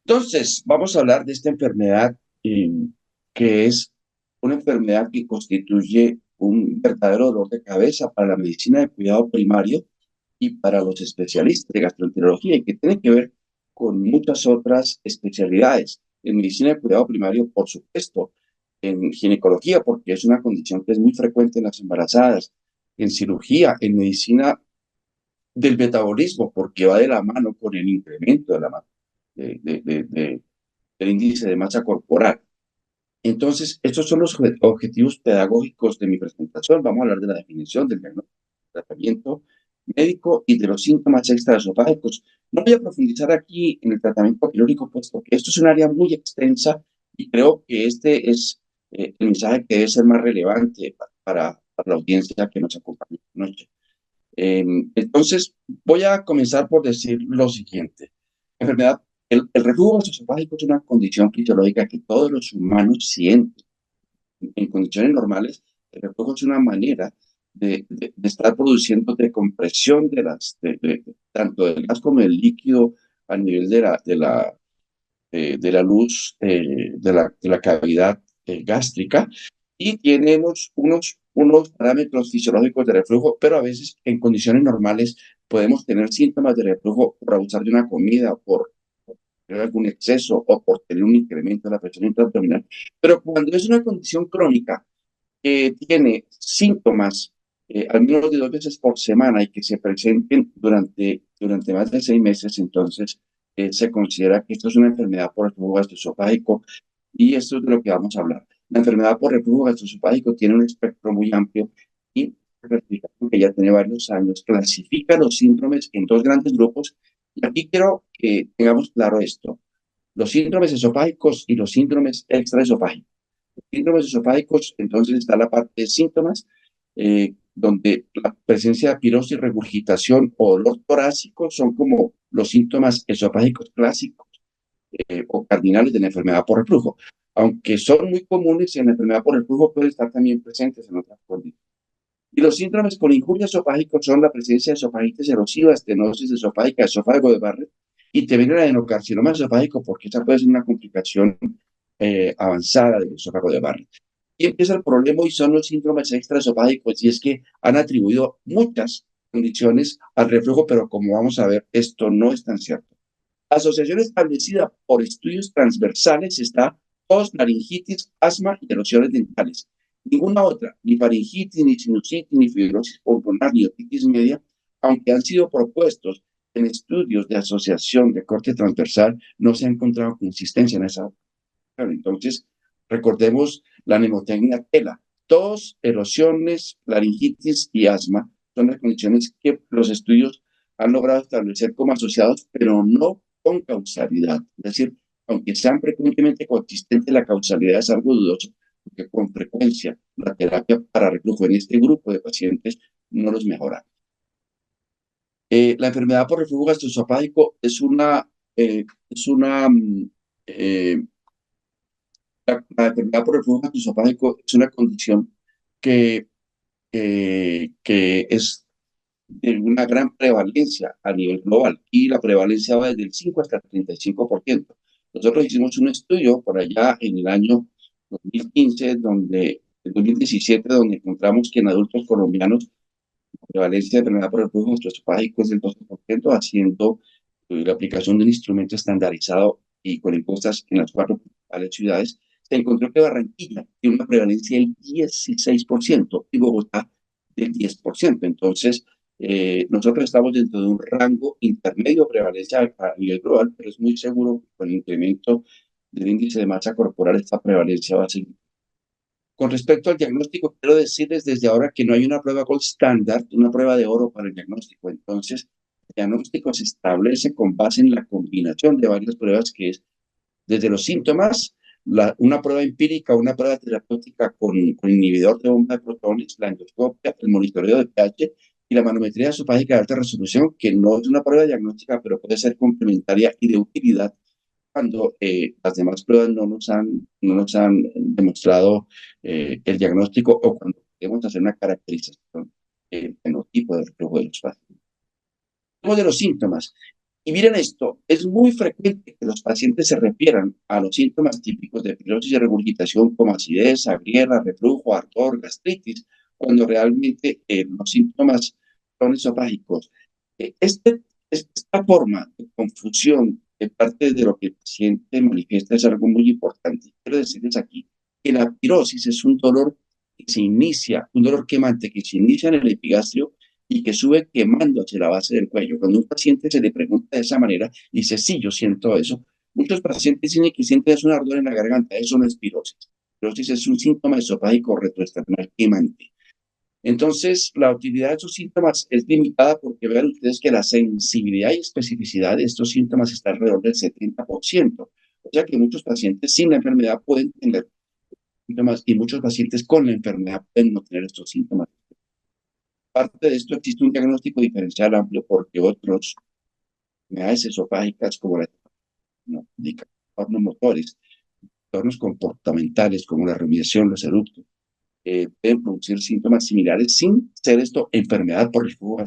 Entonces, vamos a hablar de esta enfermedad que es una enfermedad que constituye un verdadero dolor de cabeza para la medicina de cuidado primario y para los especialistas de gastroenterología y que tiene que ver con muchas otras especialidades. En medicina de cuidado primario, por supuesto, en ginecología, porque es una condición que es muy frecuente en las embarazadas, en cirugía, en medicina del metabolismo, porque va de la mano con el incremento de la del índice de masa corporal. Entonces, estos son los objetivos pedagógicos de mi presentación. Vamos a hablar de la definición del diagnóstico, tratamiento médico y de los síntomas extraesofágicos. No voy a profundizar aquí en el tratamiento quirúrgico, puesto que esto es un área muy extensa y creo que este es el mensaje que debe ser más relevante para la audiencia que nos acompaña esta noche. Entonces, voy a comenzar por decir lo siguiente. La enfermedad, el reflujo gastroesofágico es una condición fisiológica que todos los humanos sienten. En condiciones normales, el reflujo es una manera de estar produciendo decompresión tanto del gas como del líquido a nivel de la luz de la cavidad gástrica y tiene unos parámetros fisiológicos de reflujo, pero a veces en condiciones normales podemos tener síntomas de reflujo por abusar de una comida, por tener algún exceso o por tener un incremento de la presión intraabdominal. Pero cuando es una condición crónica que tiene síntomas al menos de 2 veces por semana y que se presenten durante más de 6 meses, entonces se considera que esto es una enfermedad por reflujo gastroesofágico y esto es de lo que vamos a hablar. La enfermedad por reflujo gastroesofágico tiene un espectro muy amplio y la clasificación que ya tiene varios años clasifica los síndromes en dos grandes grupos. Y aquí quiero que tengamos claro esto: los síndromes esofágicos y los síndromes extraesofágicos. Síndromes esofágicos, entonces está la parte de síntomas, donde la presencia de pirosis, regurgitación o dolor torácico son como los síntomas esofágicos clásicos o cardinales de la enfermedad por reflujo. Aunque son muy comunes en la enfermedad por reflujo, pueden estar también presentes en otras condiciones. Y los síndromes con injuria esofágica son la presencia de esofagitis erosiva, estenosis esofágica, esófago de Barrett, y también el adenocarcinoma esofágico, porque esa puede ser una complicación avanzada del esófago de Barrett. Y empieza el problema y son los síndromes extraesofágicos, y es que han atribuido muchas condiciones al reflujo, pero como vamos a ver, esto no es tan cierto. La asociación establecida por estudios transversales está tos, laringitis, asma y erosiones dentales. Ninguna otra, ni faringitis, ni sinusitis, ni fibrosis pulmonar, ni otitis media, aunque han sido propuestos en estudios de asociación de corte transversal, no se ha encontrado consistencia en esa. Entonces, recordemos la mnemotecnia TELA. Tos, erosiones, laringitis y asma son las condiciones que los estudios han logrado establecer como asociados, pero no con causalidad. Es decir, aunque sean frecuentemente consistentes, la causalidad es algo dudoso, porque con frecuencia la terapia para reflujo en este grupo de pacientes no los mejora. La enfermedad por reflujo gastroesofágico es una eh, la enfermedad por reflujo gastroesofágico es una condición que, que es de una gran prevalencia a nivel global y la prevalencia va desde el 5 hasta el 35%. Nosotros hicimos un estudio por allá en el año 2015, en 2017, donde encontramos que en adultos colombianos la prevalencia de enfermedad por reflujo gastroesofágico es del 12%, haciendo la aplicación de un instrumento estandarizado y con encuestas en las cuatro principales ciudades. Se encontró que Barranquilla tiene una prevalencia del 16% y Bogotá del 10%. Entonces, nosotros estamos dentro de un rango intermedio de prevalencia a nivel global, pero es muy seguro que con el incremento del índice de masa corporal esta prevalencia va a seguir. Con respecto al diagnóstico, quiero decirles desde ahora que no hay una prueba gold standard, una prueba de oro para el diagnóstico. Entonces, el diagnóstico se establece con base en la combinación de varias pruebas que es desde los síntomas, una prueba empírica, una prueba terapéutica con inhibidor de bomba de protones, la endoscopia, el monitoreo de pH y la manometría esofágica de alta resolución, que no es una prueba diagnóstica, pero puede ser complementaria y de utilidad cuando las demás pruebas no nos han demostrado el diagnóstico o cuando queremos hacer una caracterización del fenotipo del reflujo de los pacientes. Hablamos de los síntomas. Y miren esto, es muy frecuente que los pacientes se refieran a los síntomas típicos de pirosis y regurgitación como acidez, agriera, reflujo, ardor, gastritis, cuando realmente los síntomas son esofágicos. Esta forma de confusión de parte de lo que el paciente manifiesta es algo muy importante. Quiero decirles aquí que la pirosis es un dolor que se inicia, un dolor quemante que se inicia en el epigastrio y que sube quemando hacia la base del cuello. Cuando un paciente se le pregunta de esa manera y dice, sí, yo siento eso, muchos pacientes dicen que sienten un ardor en la garganta. Eso no es pirosis. Pirosis es un síntoma esofágico retroesternal quemante. Entonces, la utilidad de estos síntomas es limitada porque vean ustedes que la sensibilidad y especificidad de estos síntomas está alrededor del 70%. O sea que muchos pacientes sin la enfermedad pueden tener síntomas y muchos pacientes con la enfermedad pueden no tener estos síntomas. Parte de esto existe un diagnóstico diferencial amplio porque otros enfermedades esofágicas como la no, trastornos motores, trastornos comportamentales como la rumiación, los eructos, pueden producir síntomas similares sin ser esto enfermedad por reflujo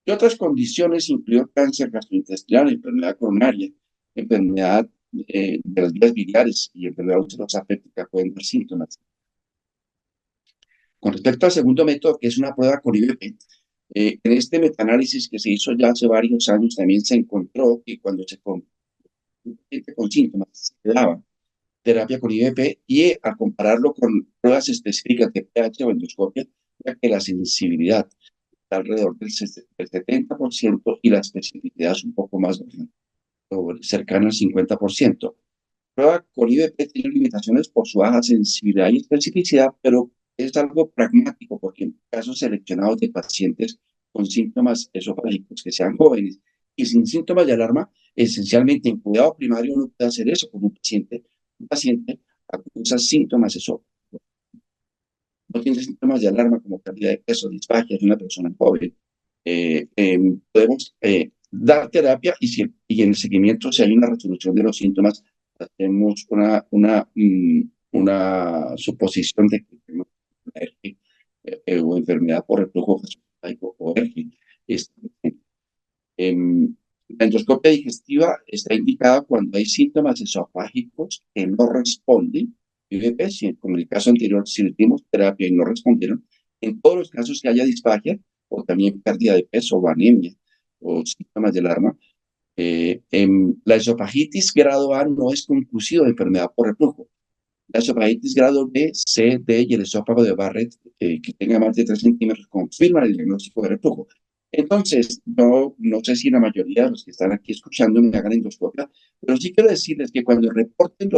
y otras condiciones, incluido cáncer gastrointestinal, enfermedad coronaria, enfermedad de las vías biliares y enfermedad ulcerosapéptica pueden dar síntomas. Con respecto al segundo método, que es una prueba con IVP, en este metaanálisis que se hizo ya hace varios años, también se encontró que cuando se con síntomas se daba terapia con IVP y a compararlo con pruebas específicas de pH o endoscopia, ya que la sensibilidad está alrededor del 70% y la especificidad es un poco más cercana al 50%. La prueba con IVP tiene limitaciones por su baja sensibilidad y especificidad, pero es algo pragmático porque en casos seleccionados de pacientes con síntomas esofágicos que sean jóvenes y sin síntomas de alarma, esencialmente en cuidado primario uno puede hacer eso con un paciente acusa síntomas esofágicos, no tiene síntomas de alarma como pérdida de peso, disfagia de una persona joven. Podemos dar terapia y en el seguimiento, si hay una resolución de los síntomas, hacemos una suposición de que tenemos una ERGI, o enfermedad por reflujo gastroesofágico o ERGI. La endoscopia digestiva está indicada cuando hay síntomas esofágicos que no responden. IVP, si como en el caso anterior, si le dimos terapia y no respondieron, en todos los casos que haya disfagia o también pérdida de peso o anemia o síntomas de alarma, la esofagitis grado A no es conclusivo de enfermedad por reflujo. La esofagitis grado B, C, D y el esófago de Barrett, que tenga más de 3 centímetros, confirman el diagnóstico de reflujo. Entonces, no sé si la mayoría de los que están aquí escuchando me hagan endoscopia, pero sí quiero decirles que cuando reporten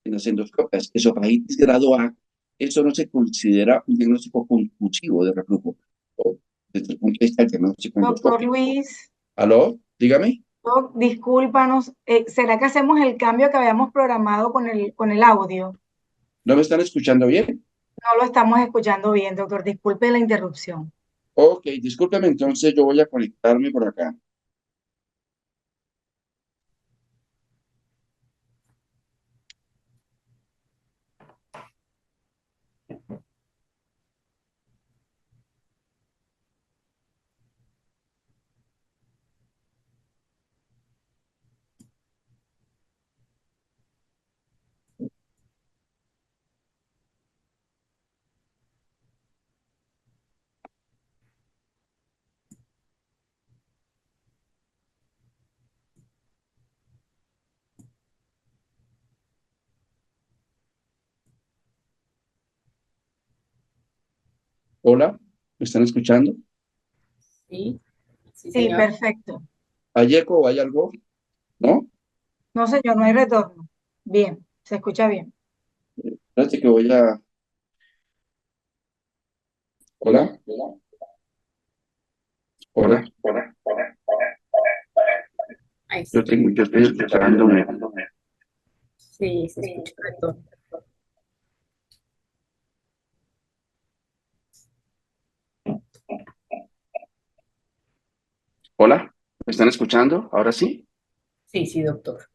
en las endoscopias esofagitis grado A, eso no se considera un diagnóstico conclusivo de reflujo, o desde el punto de vista del diagnóstico Doctor endoscópico. Luis, ¿Aló? Dígame. discúlpanos, ¿será que hacemos el cambio que habíamos programado con el audio? ¿No me están escuchando bien? No lo estamos escuchando bien, doctor. Disculpe la interrupción. Ok, discúlpeme, entonces yo voy a conectarme por acá. Hola, ¿me están escuchando? Sí, sí, Sí, señor. perfecto. ¿Hay eco o hay algo? ¿No? No, señor, no hay retorno. Bien, se escucha bien. Espérate que voy a... Hola, hola. Ahí sí. Yo estoy escuchándome. Sí, se escucha retorno. Hola, ¿me están escuchando? ¿Ahora sí? Sí, sí, doctor.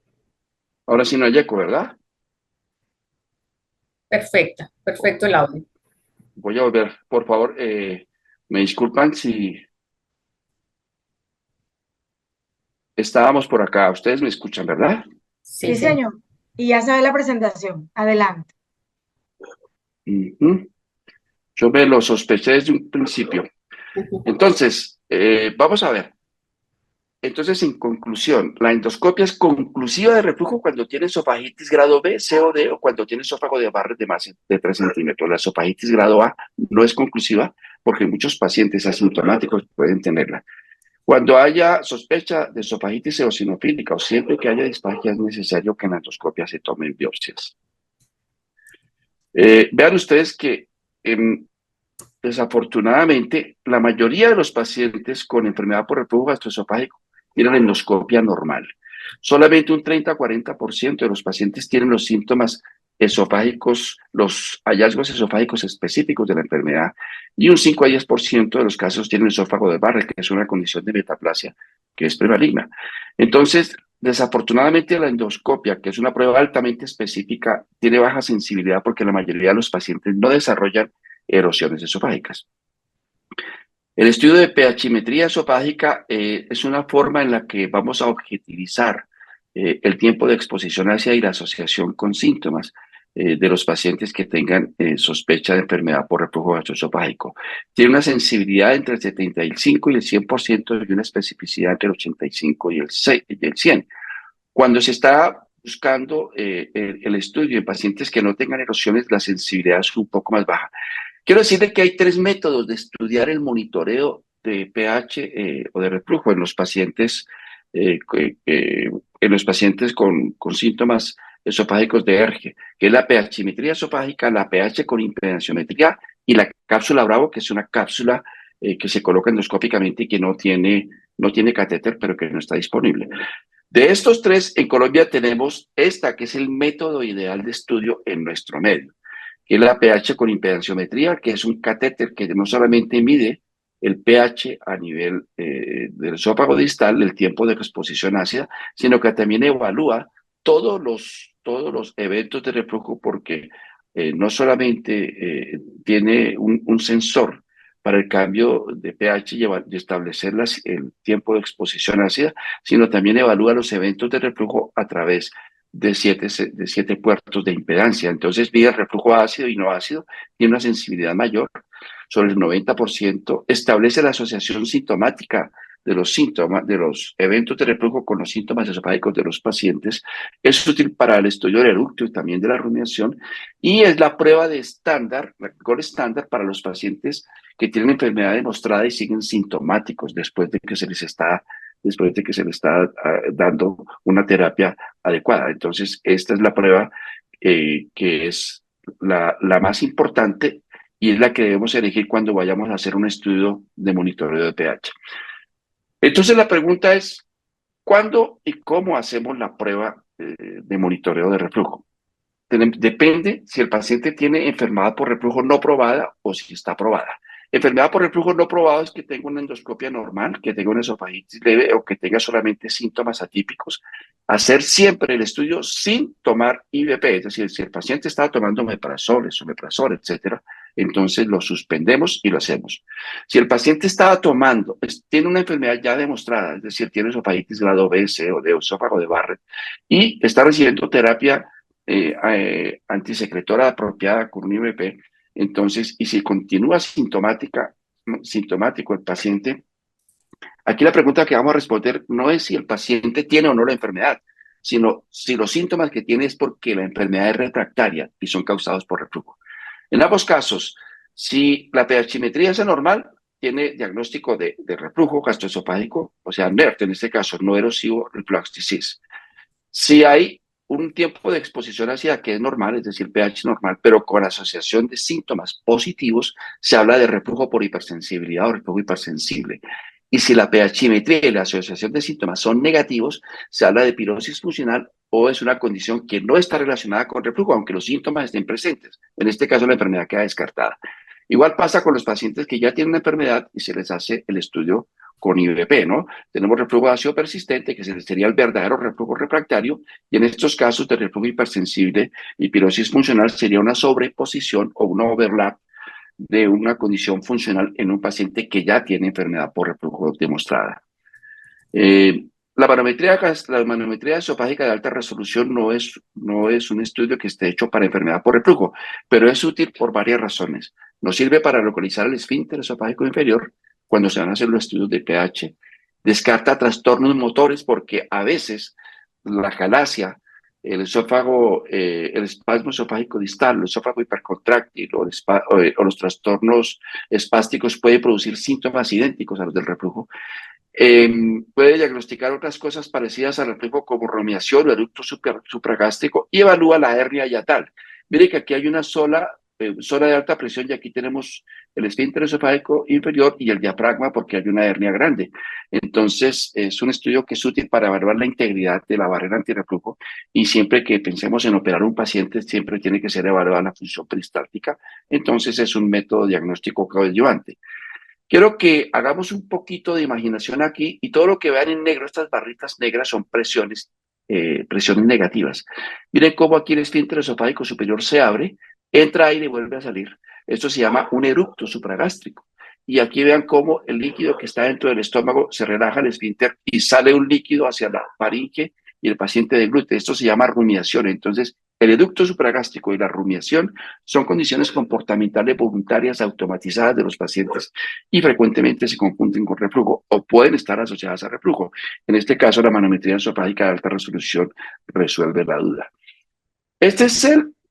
Ahora sí no hay eco, ¿verdad? Perfecta, perfecto el audio. Voy a volver. Por favor, me disculpan si... estábamos por acá. Ustedes me escuchan, ¿verdad? Sí, Sí, sí. señor. Y ya se ve la presentación. Adelante. Ujú. Yo me lo sospeché desde un principio. Entonces, vamos a ver. Entonces, en conclusión, la endoscopia es conclusiva de reflujo cuando tiene esofagitis grado B, C o D, o cuando tiene esófago de Barrett de más de 3 centímetros. La esofagitis grado A no es conclusiva porque muchos pacientes asintomáticos pueden tenerla. Cuando haya sospecha de esofagitis eosinofílica o siempre que haya disfagia es necesario que en la endoscopia se tomen biopsias. Vean ustedes que desafortunadamente la mayoría de los pacientes con enfermedad por reflujo gastroesofágico tienen endoscopia normal. Solamente un 30-40% de los pacientes tienen los síntomas esofágicos, los hallazgos esofágicos específicos de la enfermedad, y un 5 a 10% de los casos tienen esófago de Barrett, que es una condición de metaplasia que es premaligna. Entonces, desafortunadamente la endoscopia, que es una prueba altamente específica, tiene baja sensibilidad porque la mayoría de los pacientes no desarrollan erosiones esofágicas. El estudio de pHimetría esofágica es una forma en la que vamos a objetivizar el tiempo de exposición hacia y la asociación con síntomas de los pacientes que tengan sospecha de enfermedad por reflujo gastroesofágico. Tiene una sensibilidad entre el 75 y el 100% y una especificidad entre el 85 y el 100. Cuando se está buscando el estudio en pacientes que no tengan erosiones, la sensibilidad es un poco más baja. Quiero decirle que hay 3 métodos de estudiar el monitoreo de pH o de reflujo eh, en los pacientes con síntomas esofágicos de ERGE, que es la pHimetría esofágica, la pH con impedanciometría y la cápsula Bravo, que es una cápsula que se coloca endoscópicamente y que no tiene catéter, pero que no está disponible. De estos 3, en Colombia tenemos esta, que es el método ideal de estudio en nuestro medio, que es la pH con impedanciometría, que es un catéter que no solamente mide el pH a nivel del esófago distal, el tiempo de exposición ácida, sino que también evalúa todos los eventos de reflujo, porque no solamente tiene un sensor para el cambio de pH y establecer el tiempo de exposición ácida, sino también evalúa los eventos de reflujo a través de 7 puertos de impedancia. Entonces, mide el reflujo ácido y no ácido, tiene una sensibilidad mayor, sobre el 90%, establece la asociación sintomática de los síntomas, de los eventos de reflujo con los síntomas esofágicos de los pacientes. Es útil para el estudio del eructo y también de la rumiación, y es la prueba de estándar, la gold estándar para los pacientes que tienen enfermedad demostrada y siguen sintomáticos después de que se les está dando una terapia adecuada. Entonces, esta es la prueba que es la más importante y es la que debemos elegir cuando vayamos a hacer un estudio de monitoreo de pH. Entonces, la pregunta es, ¿cuándo y cómo hacemos la prueba de monitoreo de reflujo? Depende si el paciente tiene enfermedad por reflujo no probada o si está probada. Enfermedad por reflujo no probado es que tenga una endoscopia normal, que tenga una esofagitis leve o que tenga solamente síntomas atípicos. Hacer siempre el estudio sin tomar IVP, es decir, si el paciente está tomando omeprazol, esomeprazol, etcétera, entonces lo suspendemos y lo hacemos. Si el paciente estaba tomando, tiene una enfermedad ya demostrada, es decir, tiene esofagitis grado B, C o D, esófago de Barrett, y está recibiendo terapia antisecretora apropiada con un IVP, entonces, y si continúa sintomático el paciente, aquí la pregunta que vamos a responder no es si el paciente tiene o no la enfermedad, sino si los síntomas que tiene es porque la enfermedad es refractaria y son causados por reflujo. En ambos casos, si la pHimetría es anormal, tiene diagnóstico de reflujo gastroesofágico, o sea, NERD en este caso, no erosivo reflux disease. Si hay un tiempo de exposición ácida que es normal, es decir, pH normal, pero con asociación de síntomas positivos, se habla de reflujo por hipersensibilidad o reflujo hipersensible. Y si la pHimetría y la asociación de síntomas son negativos, se habla de pirosis funcional o es una condición que no está relacionada con reflujo, aunque los síntomas estén presentes. En este caso, la enfermedad queda descartada. Igual pasa con los pacientes que ya tienen una enfermedad y se les hace el estudio con IVP, ¿no? Tenemos reflujo ácido persistente, que sería el verdadero reflujo refractario, y en estos casos de reflujo hipersensible y pirosis funcional sería una sobreposición o un overlap de una condición funcional en un paciente que ya tiene enfermedad por reflujo demostrada. La manometría esofágica de alta resolución no es un estudio que esté hecho para enfermedad por reflujo, pero es útil por varias razones. Nos sirve para localizar el esfínter esofágico inferior cuando se van a hacer los estudios de pH. Descarta trastornos motores porque a veces la calasia, el esófago, el espasmo esofágico distal, el esófago hipercontráctil o los trastornos espásticos puede producir síntomas idénticos a los del reflujo. Puede diagnosticar otras cosas parecidas al reflujo como rumiación o eructo supragástrico y evalúa la hernia yatal. Mire que aquí hay una sola zona de alta presión y aquí tenemos el esfínter esofágico inferior y el diafragma porque hay una hernia grande. Entonces, es un estudio que es útil para evaluar la integridad de la barrera antirreflujo y siempre que pensemos en operar un paciente, siempre tiene que ser evaluada la función peristáltica. Entonces, es un método diagnóstico coadyuvante. Quiero que hagamos un poquito de imaginación aquí y todo lo que vean en negro, estas barritas negras son presiones negativas. Miren cómo aquí el esfínter esofágico superior se abre, entra aire y vuelve a salir. Esto se llama un eructo supragástrico. Y aquí vean cómo el líquido que está dentro del estómago se relaja el esfínter y sale un líquido hacia la faringe y el paciente deglute. Esto se llama rumiación. Entonces, el eructo supragástrico y la rumiación son condiciones comportamentales voluntarias automatizadas de los pacientes y frecuentemente se confunden con reflujo o pueden estar asociadas a reflujo. En este caso, la manometría esofágica de alta resolución resuelve la duda. Este es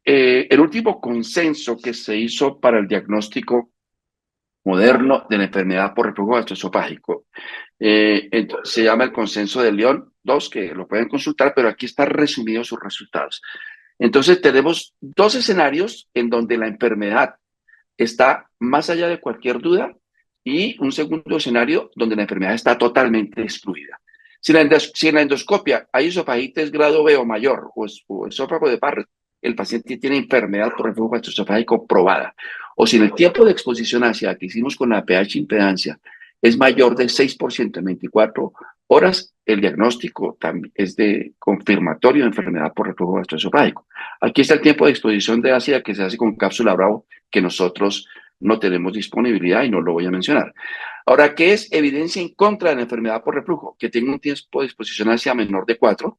el último consenso que se hizo para el diagnóstico moderno de la enfermedad por reflujo gastroesofágico. Entonces, se llama el consenso de León 2, que lo pueden consultar, pero aquí están resumidos sus resultados. Entonces, tenemos dos escenarios en donde la enfermedad está más allá de cualquier duda y un segundo escenario donde la enfermedad está totalmente excluida. Si en la endoscopia hay esofagitis grado B o mayor o esófago de Barrett, el paciente tiene enfermedad por reflujo gastroesofágico probada. O si en el tiempo de exposición ácida que hicimos con la pH impedancia es mayor del 6% en 24 horas, el diagnóstico también es de confirmatorio de enfermedad por reflujo gastroesofágico. Aquí está el tiempo de exposición de ácida que se hace con cápsula Bravo, que nosotros no tenemos disponibilidad y no lo voy a mencionar. Ahora, ¿qué es evidencia en contra de la enfermedad por reflujo? Que tenga un tiempo de exposición ácida menor de 4.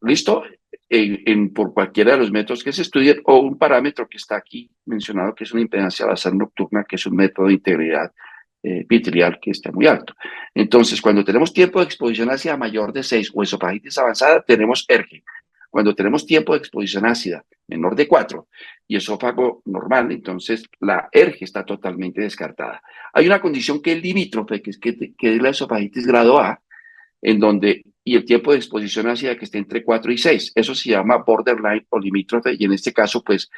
¿Listo? Por cualquiera de los métodos que se estudien o un parámetro que está aquí mencionado, que es una impedancia basal nocturna, que es un método de integridad vitreal que está muy alto. Entonces, cuando tenemos tiempo de exposición ácida mayor de 6 o esofagitis avanzada, tenemos ERGE. Cuando tenemos tiempo de exposición ácida menor de 4 y esófago normal, entonces la ERGE está totalmente descartada. Hay una condición que es limítrofe, que es la esofagitis grado A, en donde, y el tiempo de exposición ácida que esté entre 4 y 6. Eso se llama borderline o limítrofe, y en este caso, pues,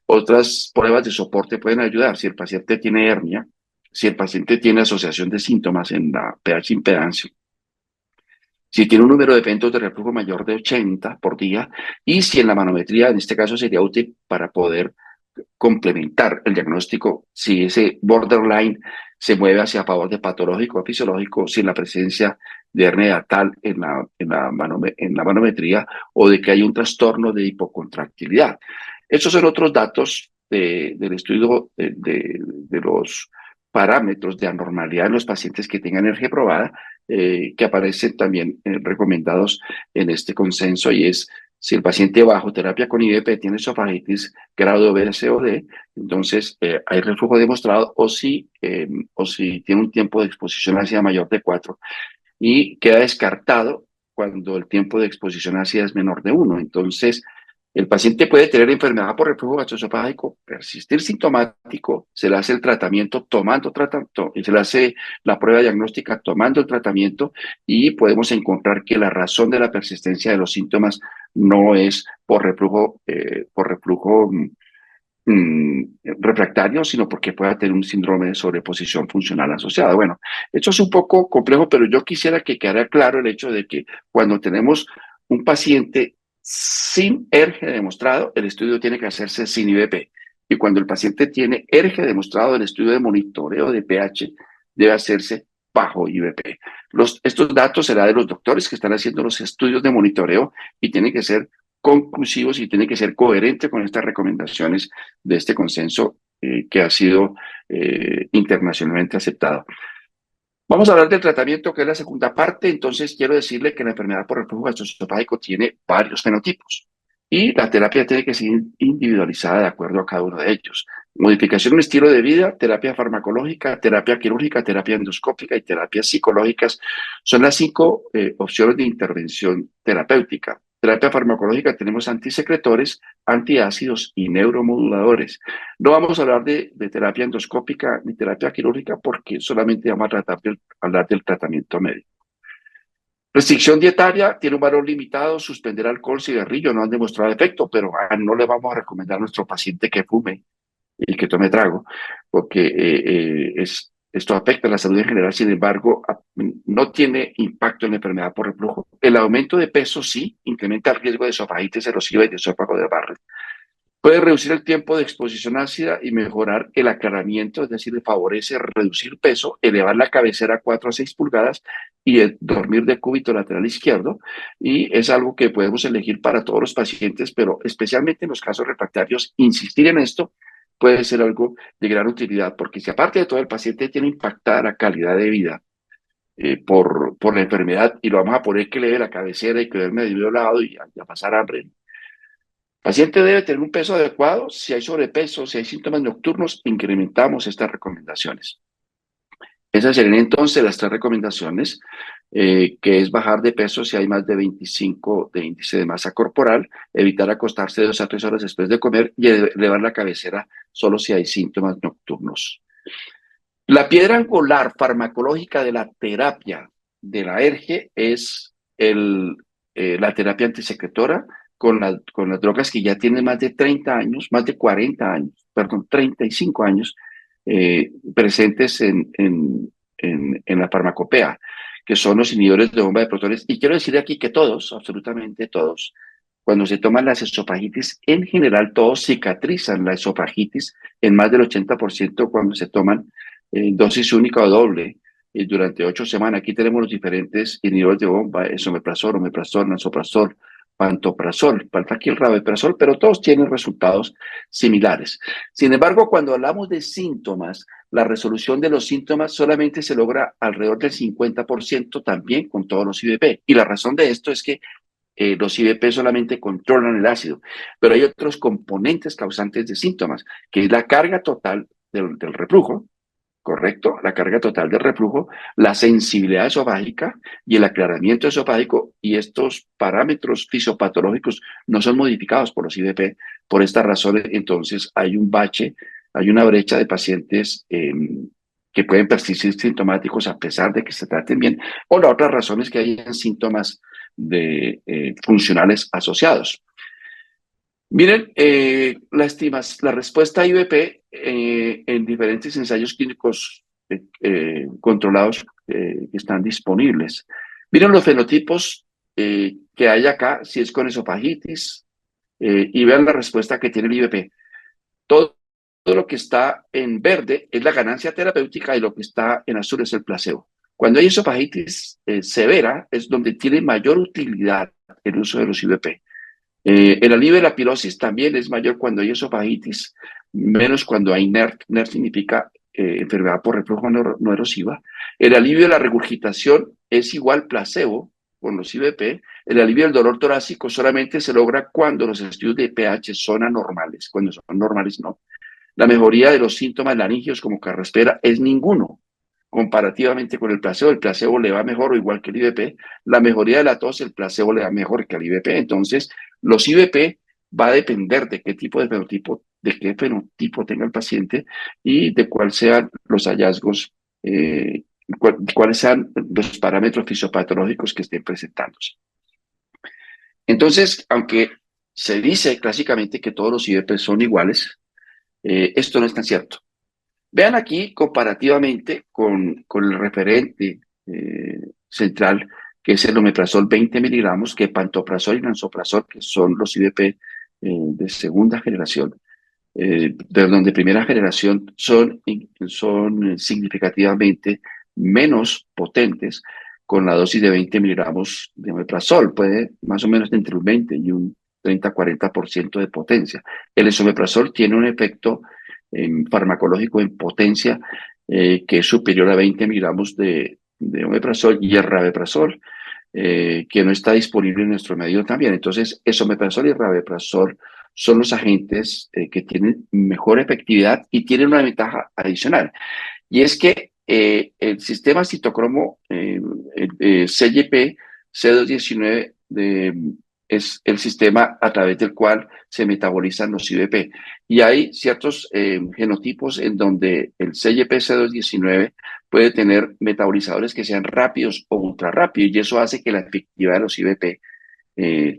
otras pruebas de soporte pueden ayudar. Si el paciente tiene hernia, si el paciente tiene asociación de síntomas en la pH impedancia, si tiene un número de eventos de reflujo mayor de 80 por día, y si en la manometría, en este caso, sería útil para poder complementar el diagnóstico si ese borderline se mueve hacia favor de patológico o fisiológico sin la presencia de hernia tal en la manometría o de que hay un trastorno de hipocontractilidad. Estos son otros datos del estudio de los parámetros de anormalidad en los pacientes que tengan energía probada, que aparecen también recomendados en este consenso, y es si el paciente bajo terapia con IVP tiene esofagitis grado B, C o D, entonces hay reflujo demostrado, o si tiene un tiempo de exposición ácida mayor de 4 y queda descartado cuando el tiempo de exposición ácida es menor de 1. Entonces, el paciente puede tener enfermedad por reflujo gastroesofágico, persistir sintomático, se le hace el tratamiento tomando tratamiento, se le hace la prueba diagnóstica tomando el tratamiento y podemos encontrar que la razón de la persistencia de los síntomas no es por reflujo refractario, sino porque pueda tener un síndrome de sobreposición funcional asociada. Bueno, esto es un poco complejo, pero yo quisiera que quedara claro el hecho de que cuando tenemos un paciente sin ERGE demostrado, el estudio tiene que hacerse sin IVP. Y cuando el paciente tiene ERGE demostrado, el estudio de monitoreo de pH debe hacerse bajo IVP. Estos datos serán de los doctores que están haciendo los estudios de monitoreo y tienen que ser conclusivos y tienen que ser coherentes con estas recomendaciones de este consenso que ha sido internacionalmente aceptado. Vamos a hablar del tratamiento, que es la segunda parte. Entonces, quiero decirle que la enfermedad por reflujo gastroesofágico tiene varios fenotipos y la terapia tiene que ser individualizada de acuerdo a cada uno de ellos. Modificación de un estilo de vida, terapia farmacológica, terapia quirúrgica, terapia endoscópica y terapias psicológicas son las 5 opciones de intervención terapéutica. Terapia farmacológica tenemos antisecretores, antiácidos y neuromoduladores. No vamos a hablar de terapia endoscópica ni terapia quirúrgica porque solamente vamos a hablar del tratamiento médico. Restricción dietaria, tiene un valor limitado, suspender alcohol, cigarrillo, no han demostrado efecto, pero no le vamos a recomendar a nuestro paciente que fume y que tome trago, porque esto afecta a la salud en general. Sin embargo, no tiene impacto en la enfermedad por reflujo. El aumento de peso sí incrementa el riesgo de esofagitis erosiva y de esófago de Barrett. Puede reducir el tiempo de exposición ácida y mejorar el aclaramiento, es decir, le favorece reducir peso, elevar la cabecera a 4 a 6 pulgadas y dormir de cúbito lateral izquierdo. Y es algo que podemos elegir para todos los pacientes, pero especialmente en los casos refractarios, insistir en esto puede ser algo de gran utilidad, porque si aparte de todo el paciente tiene impactada la calidad de vida por la enfermedad y lo vamos a poner que leve la cabecera y que duerme de medio lado y a pasar hambre. El paciente debe tener un peso adecuado. Si hay sobrepeso, si hay síntomas nocturnos, incrementamos estas recomendaciones. Esas serían entonces las 3 recomendaciones, que es bajar de peso si hay más de 25 de índice de masa corporal, evitar acostarse 2 a 3 horas después de comer y elevar la cabecera solo si hay síntomas nocturnos. La piedra angular farmacológica de la terapia de la ERGE es la terapia antisecretora con las drogas que ya tienen más de 30 años, más de 40 años, perdón, 35 años presentes en la farmacopea, que son los inhibidores de bomba de protones. Y quiero decir aquí que todos, absolutamente todos, cuando se toman las esofagitis, en general todos cicatrizan la esofagitis en más del 80% cuando se toman dosis única o doble durante 8 semanas. Aquí tenemos los diferentes inhibidores de bomba, esomeprazol, omeprazol, nasoprasol, pantoprazol, falta aquí el rabeprazol, pero todos tienen resultados similares. Sin embargo, cuando hablamos de síntomas, la resolución de los síntomas solamente se logra alrededor del 50% también con todos los IBP. Y la razón de esto es que los IBP solamente controlan el ácido, pero hay otros componentes causantes de síntomas, que es la carga total del reflujo, ¿correcto? La carga total del reflujo, la sensibilidad esofágica y el aclaramiento esofágico, y estos parámetros fisiopatológicos no son modificados por los IBP. Por estas razones, entonces, hay un bache, hay una brecha de pacientes que pueden persistir sintomáticos a pesar de que se traten bien, o la otra razón es que hayan síntomas funcionales asociados. Miren, la respuesta a IBP en diferentes ensayos clínicos controlados que están disponibles. Miren los fenotipos que hay acá, si es con esofagitis, y vean la respuesta que tiene el IBP. Todo lo que está en verde es la ganancia terapéutica y lo que está en azul es el placebo. Cuando hay esofagitis severa es donde tiene mayor utilidad el uso de los IBP. El alivio de la pirosis también es mayor cuando hay esofagitis, menos cuando hay NERD. NERD significa enfermedad por reflujo no erosiva. El alivio de la regurgitación es igual placebo con los IBP. El alivio del dolor torácico solamente se logra cuando los estudios de pH son anormales. Cuando son normales, no. La mejoría de los síntomas laringios como carraspera es ninguno. Comparativamente con el placebo le va mejor o igual que el IBP. La mejoría de la tos, el placebo le va mejor que al IBP. Entonces, los IBP va a depender de qué fenotipo tenga el paciente y de cuáles sean los hallazgos, cuáles sean los parámetros fisiopatológicos que estén presentándose. Entonces, aunque se dice clásicamente que todos los IBP son iguales, esto no es tan cierto. Vean aquí comparativamente con el referente central, que es el omeprazol 20 miligramos, que pantoprazol y lansoprazol, que son los IBP de segunda generación, perdón, de primera generación, son significativamente menos potentes con la dosis de 20 miligramos de omeprazol. Puede más o menos entre un 20 y un 30-40% de potencia. El esomeprazol tiene un efecto farmacológico en potencia que es superior a 20 miligramos de omeprazol y el rabeprazol, que no está disponible en nuestro medio también. Entonces, esomeprazol y rabeprazol son los agentes que tienen mejor efectividad y tienen una ventaja adicional. Y es que el sistema citocromo CYP C219 es el sistema a través del cual se metabolizan los IBP. Y hay ciertos genotipos en donde el CYP C219 puede tener metabolizadores que sean rápidos o ultra rápidos, y eso hace que la efectividad de los IBP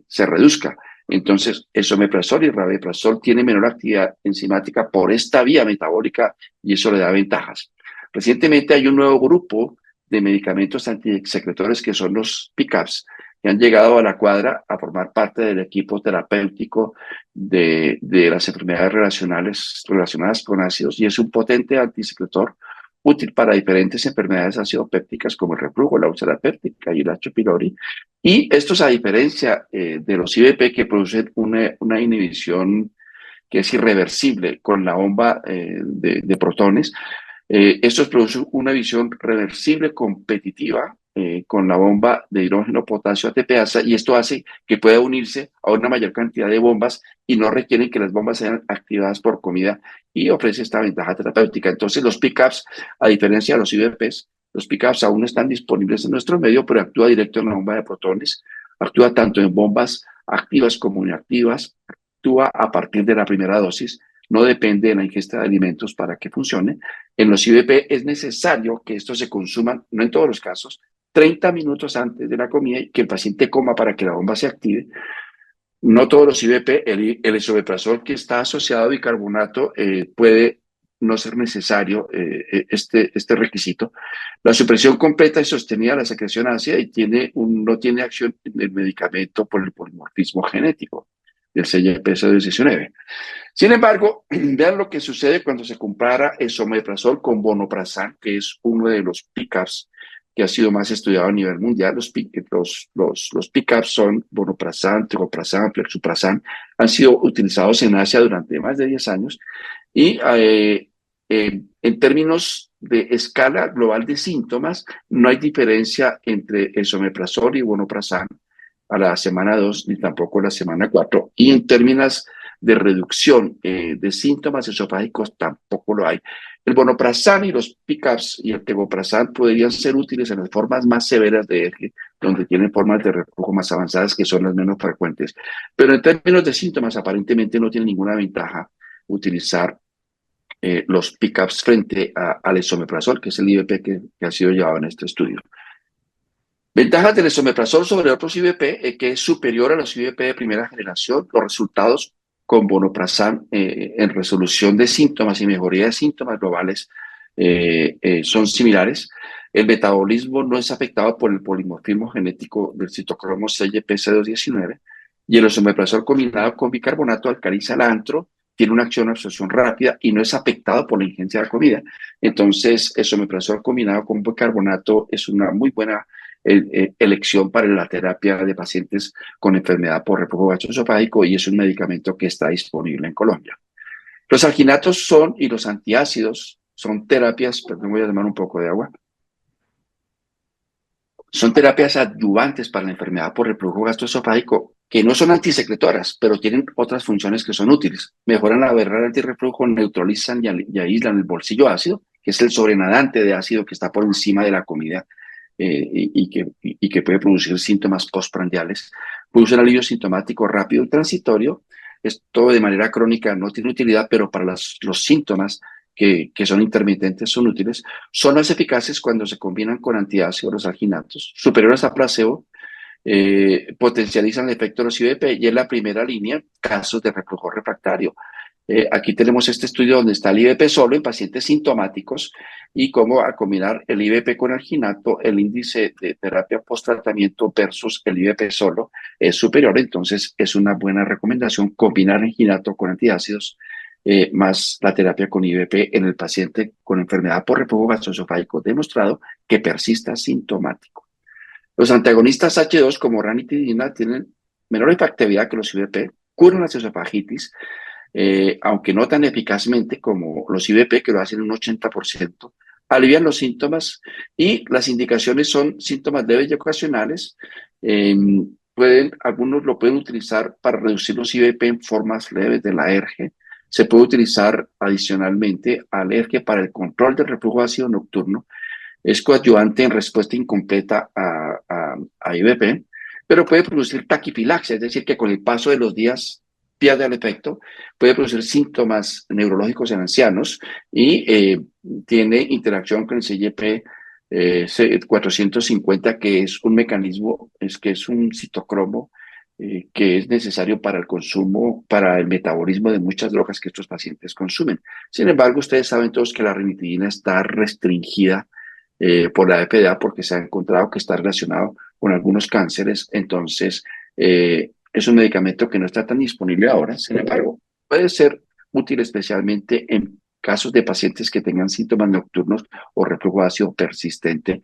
se reduzca. Entonces, esomeprazol y rabeprazol tienen menor actividad enzimática por esta vía metabólica y eso le da ventajas. Recientemente hay un nuevo grupo de medicamentos antisecretores que son los PCABs, que han llegado a la cuadra a formar parte del equipo terapéutico de las enfermedades relacionadas con ácidos, y es un potente antisecretor útil para diferentes enfermedades acidopépticas como el reflujo, la úlcera péptica y el H. pylori. Y estos, a diferencia de los IBP que producen una inhibición que es irreversible con la bomba de protones, estos producen una visión reversible competitiva con la bomba de hidrógeno potasio ATPasa, y esto hace que pueda unirse a una mayor cantidad de bombas y no requieren que las bombas sean activadas por comida, y ofrece esta ventaja terapéutica. Entonces, los PCABs, a diferencia de los IBPs, los PCABs aún no están disponibles en nuestro medio, pero actúa directo en la bomba de protones, actúa tanto en bombas activas como inactivas, actúa a partir de la primera dosis, no depende de la ingesta de alimentos para que funcione. En los IBP es necesario que estos se consuman, no en todos los casos, 30 minutos antes de la comida y que el paciente coma para que la bomba se active. No todos los IBP, el esomeprazol que está asociado a bicarbonato puede no ser necesario este requisito. La supresión completa y sostenida de la secreción ácida y no tiene acción en el medicamento por el polimorfismo genético del CYP19. Sin embargo, vean lo que sucede cuando se compara esomeprazol con vonoprazan, que es uno de los PCABs que ha sido más estudiado a nivel mundial. Los PCABs son vonoprazan, tegoprazan, flexuprazan, han sido utilizados en Asia durante más de 10 años y en términos de escala global de síntomas, no hay diferencia entre esomeprazol y vonoprazan a la semana 2 ni tampoco a la semana 4, y en términos de reducción de síntomas esofágicos tampoco lo hay. El vonoprazan y los PCABs y el tegoprazan podrían ser útiles en las formas más severas de ERGE, donde tienen formas de reflujo más avanzadas que son las menos frecuentes. Pero en términos de síntomas aparentemente no tiene ninguna ventaja utilizar los PCABs frente al esomeprazol, que es el IBP que ha sido llevado en este estudio. Ventajas del esomeprazol sobre otros IBP, que es superior a los IBP de primera generación. Los resultados con vonoprazan en resolución de síntomas y mejoría de síntomas globales son similares. El metabolismo no es afectado por el polimorfismo genético del citocromo CYP219, y el esomeprazol combinado con bicarbonato alcaliza el antro, tiene una acción de absorción rápida y no es afectado por la ingerencia de la comida. Entonces, esomeprazol combinado con bicarbonato es una muy buena elección para la terapia de pacientes con enfermedad por reflujo gastroesofágico, y es un medicamento que está disponible en Colombia. Los alginatos y los antiácidos son terapias, perdón, voy a tomar un poco de agua. Son terapias adyuvantes para la enfermedad por reflujo gastroesofágico que no son antisecretoras, pero tienen otras funciones que son útiles. Mejoran la barrera antirreflujo, neutralizan y aíslan el bolsillo ácido, que es el sobrenadante de ácido que está por encima de la comida y que puede producir síntomas postprandiales. Produce un alivio sintomático rápido y transitorio. Esto de manera crónica no tiene utilidad, pero para los síntomas que son intermitentes son útiles. Son más eficaces cuando se combinan con antiácidos, los alginatos, superiores a placebo, potencializan el efecto de los IBP, y en la primera línea, casos de reflujo refractario. Aquí tenemos este estudio donde está el IBP solo en pacientes sintomáticos, y cómo al combinar el IBP con alginato, el índice de terapia post-tratamiento versus el IBP solo es superior. Entonces, es una buena recomendación combinar alginato con antiácidos más la terapia con IBP en el paciente con enfermedad por reflujo gastroesofágico demostrado que persista sintomático. Los antagonistas H2 como ranitidina tienen menor efectividad que los IBP, curan la esofagitis, aunque no tan eficazmente como los IVP, que lo hacen un 80%, alivian los síntomas y las indicaciones son síntomas leves y ocasionales. Algunos lo pueden utilizar para reducir los IVP en formas leves de la alergia. Se puede utilizar adicionalmente alergia para el control del reflujo ácido nocturno. Es coadyuvante en respuesta incompleta a IVP, pero puede producir taquifilaxia, es decir, que con el paso de los días pierde el efecto, puede producir síntomas neurológicos en ancianos y tiene interacción con el CYP 450, que es un mecanismo, que es un citocromo que es necesario para el consumo, para el metabolismo de muchas drogas que estos pacientes consumen. Sin embargo, ustedes saben todos que la ranitidina está restringida por la FDA porque se ha encontrado que está relacionado con algunos cánceres. Entonces, es un medicamento que no está tan disponible ahora. Sin embargo, puede ser útil especialmente en casos de pacientes que tengan síntomas nocturnos o reflujo ácido persistente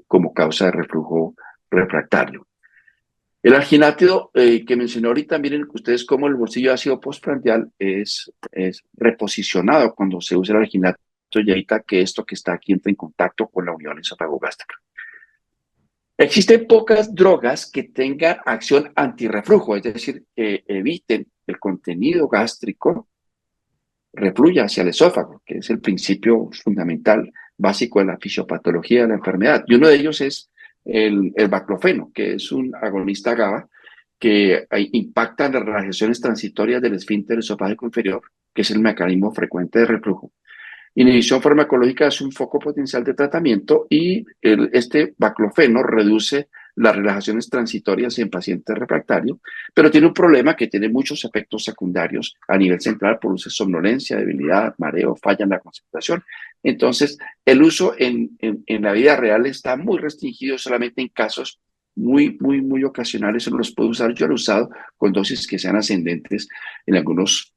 como causa de reflujo refractario. El alginátido que mencioné ahorita, miren ustedes cómo el bolsillo ácido postprandial es reposicionado cuando se usa el alginato y evita que esto que está aquí entre en contacto con la unión esofagogástrica. Existen pocas drogas que tengan acción antirreflujo, es decir, que eviten el contenido gástrico refluya hacia el esófago, que es el principio fundamental, básico de la fisiopatología de la enfermedad. Y uno de ellos es el baclofeno, que es un agonista GABA que impacta en las relajaciones transitorias del esfínter esofágico inferior, que es el mecanismo frecuente de reflujo. Inhibición farmacológica es un foco potencial de tratamiento y este baclofeno reduce las relajaciones transitorias en pacientes refractarios, pero tiene un problema que tiene muchos efectos secundarios a nivel central, produce somnolencia, debilidad, mareo, falla en la concentración. Entonces, el uso en la vida real está muy restringido solamente en casos muy ocasionales. Solo los puedo usar. Yo lo he usado con dosis que sean ascendentes en algunos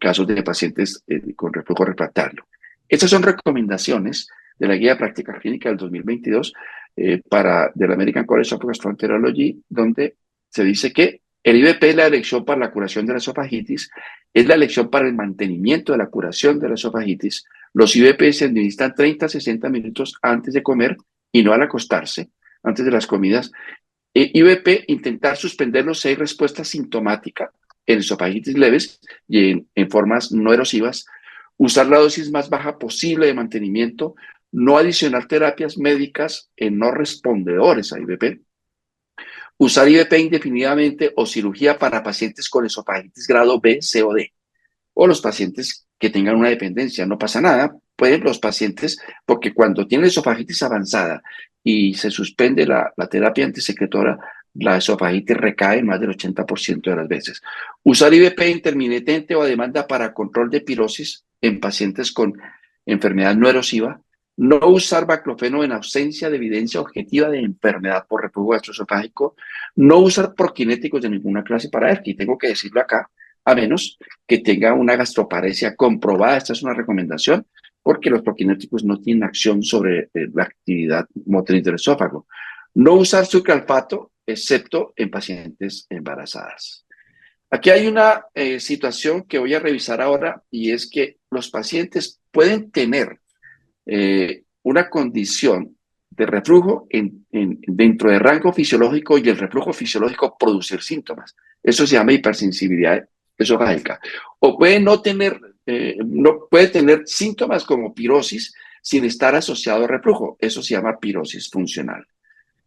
casos de pacientes con reflujo refractario. Estas son recomendaciones de la Guía de Práctica Clínica del 2022 de la American College of Gastroenterology, donde se dice que el IVP es la elección para la curación de la esofagitis, es la elección para el mantenimiento de la curación de la esofagitis. Los IVP se administran 30 a 60 minutos antes de comer y no al acostarse, antes de las comidas. IVP, intentar suspenderlo si hay respuesta sintomática en esofagitis leves y en formas no erosivas. Usar la dosis más baja posible de mantenimiento, no adicionar terapias médicas en no respondedores a IVP, usar IVP indefinidamente o cirugía para pacientes con esofagitis grado B, C o D, o los pacientes que tengan una dependencia. No pasa nada, pueden los pacientes, porque cuando tienen esofagitis avanzada y se suspende la terapia antisecretora, la esofagitis recae más del 80% de las veces. Usar IVP intermitente o a demanda para control de pirosis en pacientes con enfermedad no erosiva. No usar baclofeno en ausencia de evidencia objetiva de enfermedad por reflujo gastroesofágico. No usar prokinéticos de ninguna clase para ERKI. Tengo que decirlo acá, a menos que tenga una gastroparesia comprobada. Esta es una recomendación, porque los prokinéticos no tienen acción sobre la actividad motriz del esófago. No usar sucralfato, excepto en pacientes embarazadas. Aquí hay una situación que voy a revisar ahora, y es que los pacientes pueden tener una condición de reflujo dentro del rango fisiológico y el reflujo fisiológico producir síntomas. Eso se llama hipersensibilidad esofágica. O puede puede tener síntomas como pirosis sin estar asociado a reflujo. Eso se llama pirosis funcional.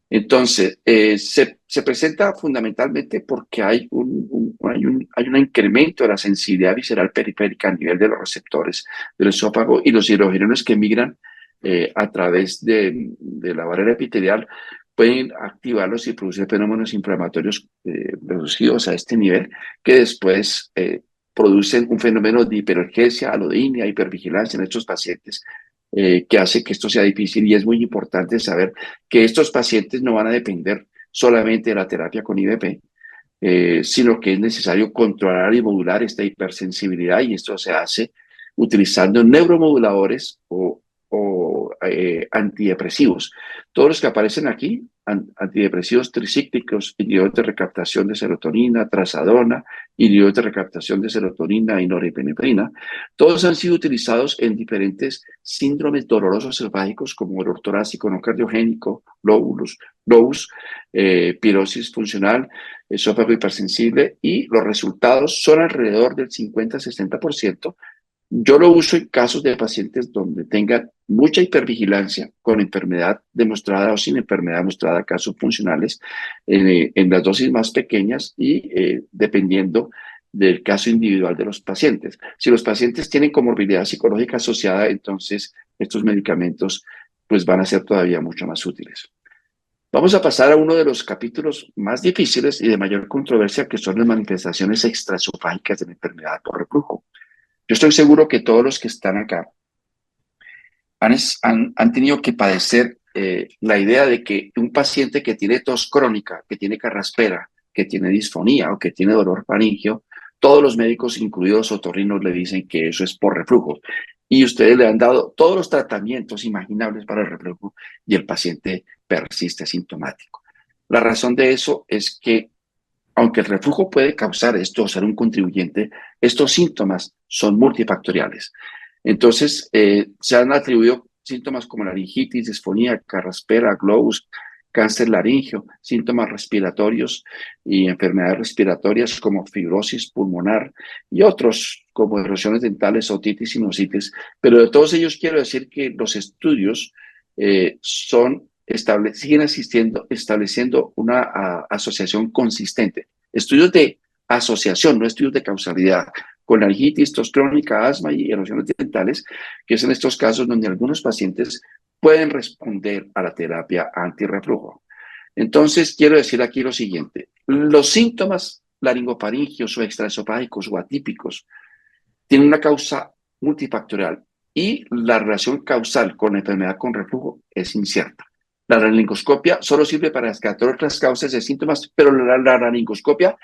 Entonces, se presenta fundamentalmente porque hay un incremento de la sensibilidad visceral periférica a nivel de los receptores del esófago, y los hidrogeneros que migran a través de la barrera epitelial pueden activarlos y producir fenómenos inflamatorios reducidos a este nivel, que después producen un fenómeno de hiperurgencia, alodinia, hipervigilancia en estos pacientes, que hace que esto sea difícil. Y es muy importante saber que estos pacientes no van a depender solamente de la terapia con IVP, sino que es necesario controlar y modular esta hipersensibilidad, y esto se hace utilizando neuromoduladores o o antidepresivos. Todos los que aparecen aquí, antidepresivos tricíclicos, inhibidores de recaptación de serotonina, trazadona, inhibidores de recaptación de serotonina y norepinefrina, todos han sido utilizados en diferentes síndromes dolorosos selváticos como dolor torácico no cardiogénico, globus, pirosis funcional, esófago hipersensible, y los resultados son alrededor del 50-60%. Yo lo uso en casos de pacientes donde tengan mucha hipervigilancia con enfermedad demostrada o sin enfermedad demostrada, casos funcionales, en las dosis más pequeñas y dependiendo del caso individual de los pacientes. Si los pacientes tienen comorbilidad psicológica asociada, entonces estos medicamentos pues van a ser todavía mucho más útiles. Vamos a pasar a uno de los capítulos más difíciles y de mayor controversia, que son las manifestaciones extraesofágicas de la enfermedad por reflujo. Yo estoy seguro que todos los que están acá han tenido que padecer la idea de que un paciente que tiene tos crónica, que tiene carraspera, que tiene disfonía o que tiene dolor faríngeo, todos los médicos, incluidos otorrinos, le dicen que eso es por reflujo. Y ustedes le han dado todos los tratamientos imaginables para el reflujo y el paciente persiste sintomático. La razón de eso es que, aunque el reflujo puede causar esto o ser un contribuyente, estos síntomas son multifactoriales. Entonces, se han atribuido síntomas como laringitis, disfonía, carraspera, globus, cáncer laríngeo, síntomas respiratorios y enfermedades respiratorias como fibrosis pulmonar y otros como erosiones dentales, otitis, sinusitis. Pero de todos ellos quiero decir que los estudios siguen estableciendo una asociación consistente. Estudios de asociación, no estudios de causalidad, con laringitis, tos crónica, asma y erosiones dentales, que es en estos casos donde algunos pacientes pueden responder a la terapia antirreflujo. Entonces, quiero decir aquí lo siguiente. Los síntomas laringofaringios o extraesofágicos o atípicos tienen una causa multifactorial y la relación causal con la enfermedad con reflujo es incierta. La laringoscopia solo sirve para descartar otras causas de síntomas, pero la laringoscopia,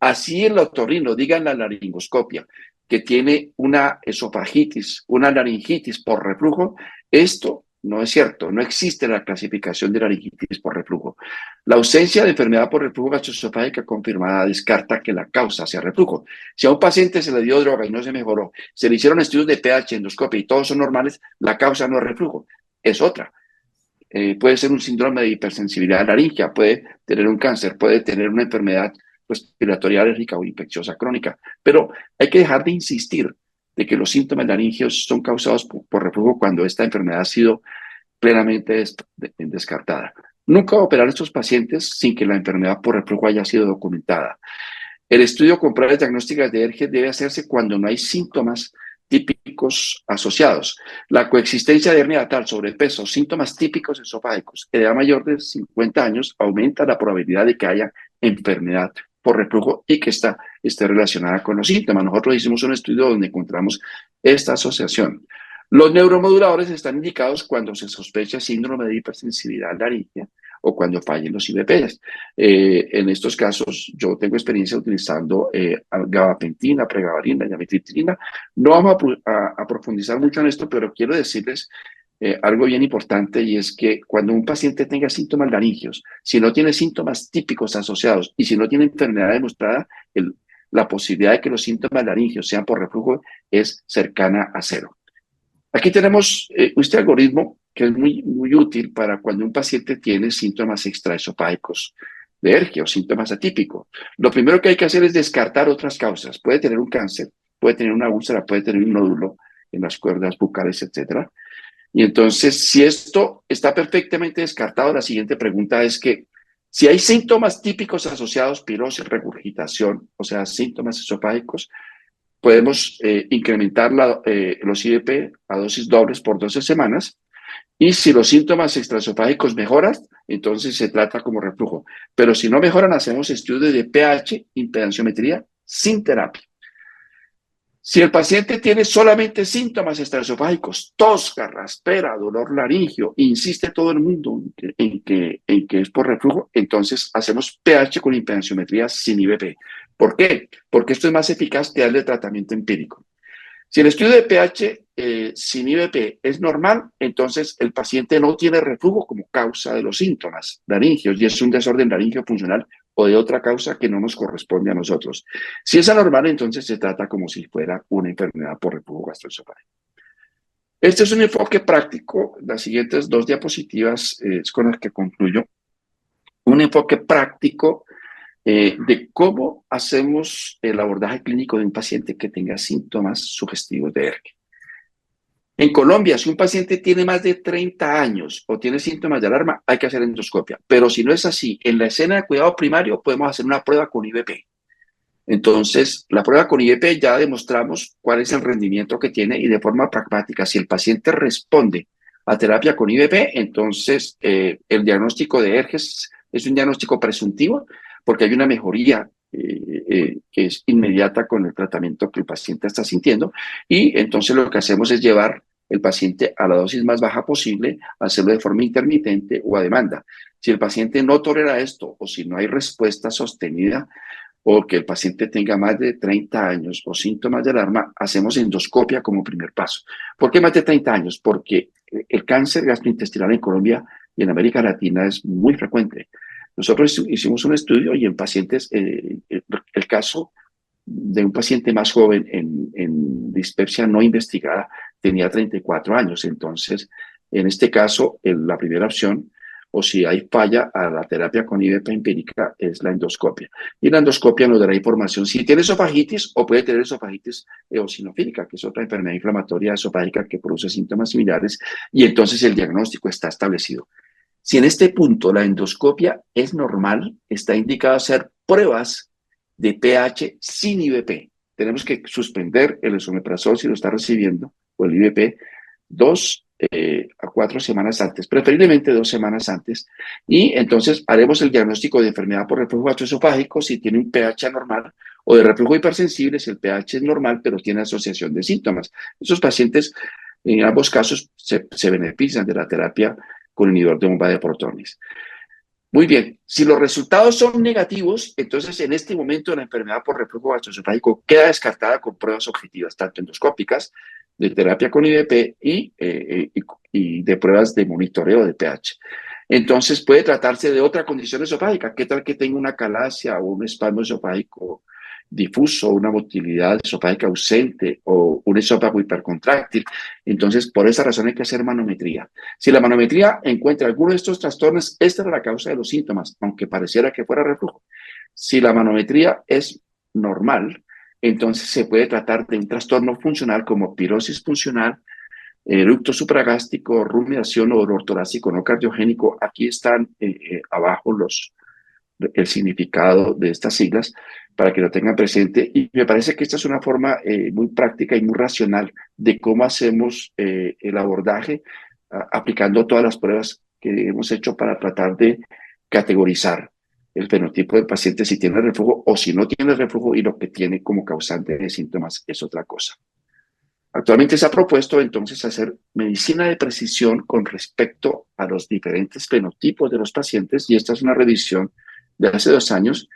así el otorrino diga en la laringoscopia que tiene una esofagitis, una laringitis por reflujo, esto no es cierto, no existe la clasificación de laringitis por reflujo. La ausencia de enfermedad por reflujo gastroesofágica confirmada descarta que la causa sea reflujo. Si a un paciente se le dio droga y no se mejoró, se le hicieron estudios de pH, endoscopia y todos son normales, la causa no es reflujo, es otra. Puede ser un síndrome de hipersensibilidad laringea, puede tener un cáncer, puede tener una enfermedad respiratoria alérgica o infecciosa crónica, pero hay que dejar de insistir de que los síntomas laringeos son causados por reflujo cuando esta enfermedad ha sido plenamente descartada. Nunca operar a estos pacientes sin que la enfermedad por reflujo haya sido documentada. El estudio con pruebas diagnósticas de ERGE debe hacerse cuando no hay síntomas típicos asociados. La coexistencia de hernia yatal, sobrepeso, síntomas típicos esofágicos, edad mayor de 50 años, aumenta la probabilidad de que haya enfermedad por reflujo y que esté relacionada con los síntomas. Nosotros hicimos un estudio donde encontramos esta asociación. Los neuromoduladores están indicados cuando se sospecha síndrome de hipersensibilidad laríngea o cuando fallen los IVPs. En estos casos, yo tengo experiencia utilizando gabapentina, pregabalina y amitriptilina. No vamos a profundizar mucho en esto, pero quiero decirles algo bien importante, y es que cuando un paciente tenga síntomas laringeos, si no tiene síntomas típicos asociados y si no tiene enfermedad demostrada, la posibilidad de que los síntomas laringeos sean por reflujo es cercana a cero. Aquí tenemos este algoritmo que es muy útil para cuando un paciente tiene síntomas extraesofágicos de ERGE o síntomas atípicos. Lo primero que hay que hacer es descartar otras causas. Puede tener un cáncer, puede tener una úlcera, puede tener un nódulo en las cuerdas bucales, etcétera. Y entonces, si esto está perfectamente descartado, la siguiente pregunta es que si hay síntomas típicos asociados, pirosis, regurgitación, o sea, síntomas esofágicos, podemos incrementar los IVP a dosis dobles por 12 semanas. Y si los síntomas extraesofágicos mejoran, entonces se trata como reflujo. Pero si no mejoran, hacemos estudios de pH, impedanciometría, sin terapia. Si el paciente tiene solamente síntomas extraesofágicos, tos, carraspera, dolor laringio, insiste todo el mundo en que es por reflujo, entonces hacemos pH con impedanciometría sin IVP. ¿Por qué? Porque esto es más eficaz que darle tratamiento empírico. Si el estudio de pH sin IVP es normal, entonces el paciente no tiene reflujo como causa de los síntomas laringeos y es un desorden laríngeo funcional o de otra causa que no nos corresponde a nosotros. Si es anormal, entonces se trata como si fuera una enfermedad por reflujo gastroesofágico. Este es un enfoque práctico. Las siguientes 2 diapositivas es con las que concluyo. Un enfoque práctico de cómo hacemos el abordaje clínico de un paciente que tenga síntomas sugestivos de ERG. En Colombia, si un paciente tiene más de 30 años o tiene síntomas de alarma, hay que hacer endoscopia. Pero si no es así, en la escena de cuidado primario podemos hacer una prueba con IVP. Entonces, la prueba con IVP ya demostramos cuál es el rendimiento que tiene y de forma pragmática, si el paciente responde a terapia con IVP, entonces el diagnóstico de ERGES es un diagnóstico presuntivo porque hay una mejoría que es inmediata con el tratamiento que el paciente está sintiendo y entonces lo que hacemos es llevar el paciente a la dosis más baja posible, hacerlo de forma intermitente o a demanda. Si el paciente no tolera esto o si no hay respuesta sostenida, o que el paciente tenga más de 30 años o síntomas de alarma, hacemos endoscopia como primer paso. ¿Por qué más de 30 años? Porque el cáncer gastrointestinal en Colombia y en América Latina es muy frecuente. Nosotros hicimos un estudio y en pacientes, el caso de un paciente más joven en dispepsia no investigada tenía 34 años. Entonces, en este caso, la primera opción, o si hay falla a la terapia con IVP empírica, es la endoscopia. Y la endoscopia nos dará información si tiene esofagitis o puede tener esofagitis eosinofílica, que es otra enfermedad inflamatoria esofágica que produce síntomas similares, y entonces el diagnóstico está establecido. Si en este punto la endoscopia es normal, está indicado hacer pruebas de pH sin IVP. Tenemos que suspender el esomeprazol si lo está recibiendo, o el IVP, 2 a 4 semanas antes, preferiblemente 2 semanas antes, y entonces haremos el diagnóstico de enfermedad por reflujo gastroesofágico si tiene un pH anormal, o de reflujo hipersensible si el pH es normal, pero tiene asociación de síntomas. Esos pacientes, en ambos casos, se benefician de la terapia con inhibidor de bomba de protones. Muy bien, si los resultados son negativos, entonces en este momento la enfermedad por reflujo gastroesofágico queda descartada con pruebas objetivas, tanto endoscópicas, de terapia con IVP y de pruebas de monitoreo de pH. Entonces puede tratarse de otra condición esofágica. ¿Qué tal que tenga una calasia o un espasmo esofágico difuso, una motilidad esofágica ausente o un esófago hipercontráctil? Entonces, por esa razón hay que hacer manometría. Si la manometría encuentra alguno de estos trastornos, esta es la causa de los síntomas, aunque pareciera que fuera reflujo. Si la manometría es normal, entonces se puede tratar de un trastorno funcional como pirosis funcional, eructo supragástrico, rumiación o dolor torácico no cardiogénico. Aquí están abajo el significado de estas siglas para que lo tengan presente. Y me parece que esta es una forma muy práctica y muy racional de cómo hacemos el abordaje, aplicando todas las pruebas que hemos hecho para tratar de categorizar el fenotipo del paciente, si tiene reflujo o si no tiene reflujo, y lo que tiene como causante de síntomas es otra cosa. Actualmente se ha propuesto entonces hacer medicina de precisión con respecto a los diferentes fenotipos de los pacientes, y esta es una revisión de hace 2 años,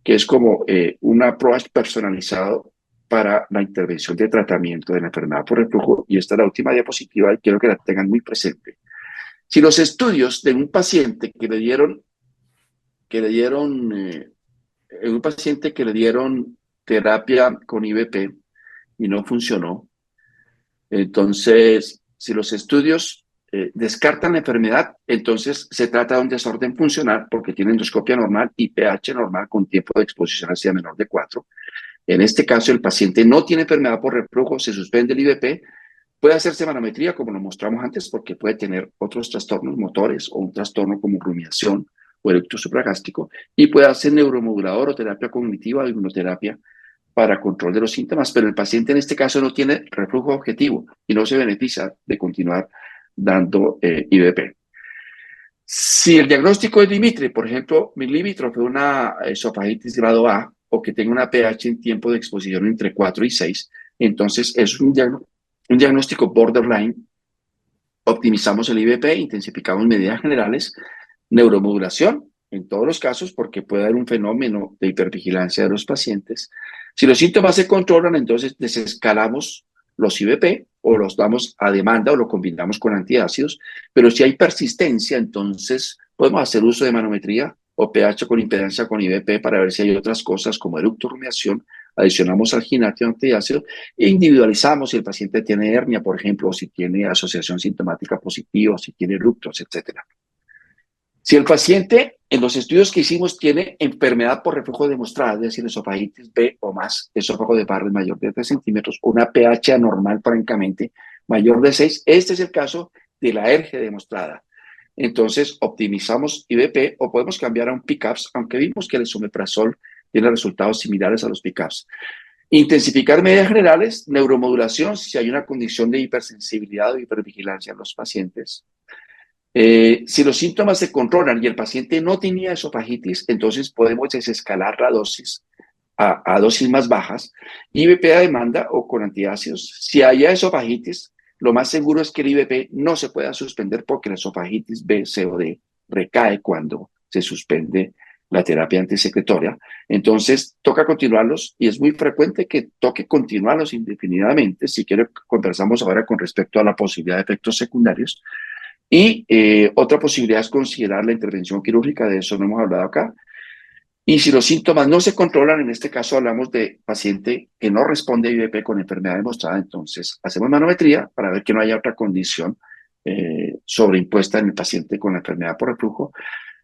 que es como un approach personalizado para la intervención de tratamiento de la enfermedad por reflujo, y esta es la última diapositiva y quiero que la tengan muy presente. Si los estudios de un paciente que le dieron un paciente que le dieron terapia con IVP y no funcionó, entonces, si los estudios descartan la enfermedad, entonces se trata de un desorden funcional porque tiene endoscopia normal y pH normal con tiempo de exposición hacia menor de 4. En este caso, el paciente no tiene enfermedad por reflujo, se suspende el IVP, puede hacerse manometría como lo mostramos antes porque puede tener otros trastornos motores o un trastorno como rumiación o eructo supragástrico, y puede hacer neuromodulador o terapia cognitiva o inmunoterapia para control de los síntomas, pero el paciente en este caso no tiene reflujo objetivo y no se beneficia de continuar dando IVP. Si el diagnóstico es Dimitri, por ejemplo, mi limítrofe, una esofagitis grado A, o que tenga una pH en tiempo de exposición entre 4 y 6, entonces es un diagnóstico borderline. Optimizamos el IVP, intensificamos medidas generales, neuromodulación en todos los casos, porque puede haber un fenómeno de hipervigilancia de los pacientes. Si los síntomas se controlan, entonces desescalamos los IVP o los damos a demanda o lo combinamos con antiácidos, pero si hay persistencia, entonces podemos hacer uso de manometría o pH con impedancia con IVP para ver si hay otras cosas como eructorrumiación, adicionamos alginato y antiácido e individualizamos si el paciente tiene hernia, por ejemplo, o si tiene asociación sintomática positiva, o si tiene eructos, etcétera. Si el paciente, en los estudios que hicimos, tiene enfermedad por reflujo demostrada, es decir, esofagitis B o más, esófago de Barrett mayor de 3 centímetros, una pH anormal francamente mayor de 6, este es el caso de la ERGE demostrada. Entonces, optimizamos IVP o podemos cambiar a un PCAPS, aunque vimos que el esomeprazol tiene resultados similares a los PCAPS. Intensificar medidas generales, neuromodulación, si hay una condición de hipersensibilidad o hipervigilancia en los pacientes. Si los síntomas se controlan y el paciente no tenía esofagitis, entonces podemos desescalar la dosis a dosis más bajas, IVP a demanda o con antiácidos. Si hay esofagitis, lo más seguro es que el IVP no se pueda suspender porque la esofagitis B, C o D recae cuando se suspende la terapia antisecretoria. Entonces, toca continuarlos y es muy frecuente que toque continuarlos indefinidamente. Si quiere, conversamos ahora con respecto a la posibilidad de efectos secundarios. Y otra posibilidad es considerar la intervención quirúrgica, de eso no hemos hablado acá. Y si los síntomas no se controlan, en este caso hablamos de paciente que no responde a IVP con enfermedad demostrada, entonces hacemos manometría para ver que no haya otra condición sobreimpuesta en el paciente con la enfermedad por reflujo.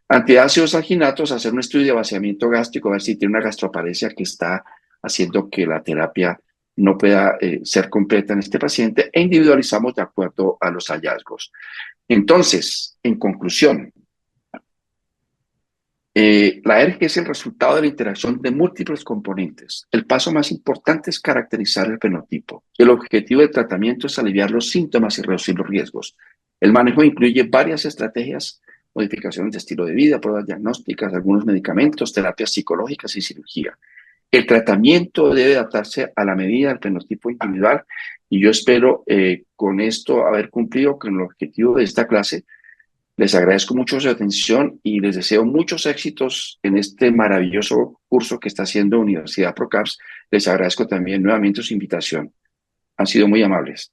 Antiácidos alginatos, hacer un estudio de vaciamiento gástrico, a ver si tiene una gastroparesia que está haciendo que la terapia no pueda ser completa en este paciente, e individualizamos de acuerdo a los hallazgos. Entonces, en conclusión, la ERGE es el resultado de la interacción de múltiples componentes. El paso más importante es caracterizar el fenotipo. El objetivo del tratamiento es aliviar los síntomas y reducir los riesgos. El manejo incluye varias estrategias, modificaciones de estilo de vida, pruebas diagnósticas, algunos medicamentos, terapias psicológicas y cirugía. El tratamiento debe adaptarse a la medida del fenotipo individual y yo espero con esto haber cumplido con el objetivo de esta clase. Les agradezco mucho su atención y les deseo muchos éxitos en este maravilloso curso que está haciendo Universidad ProCaps. Les agradezco también nuevamente su invitación. Han sido muy amables.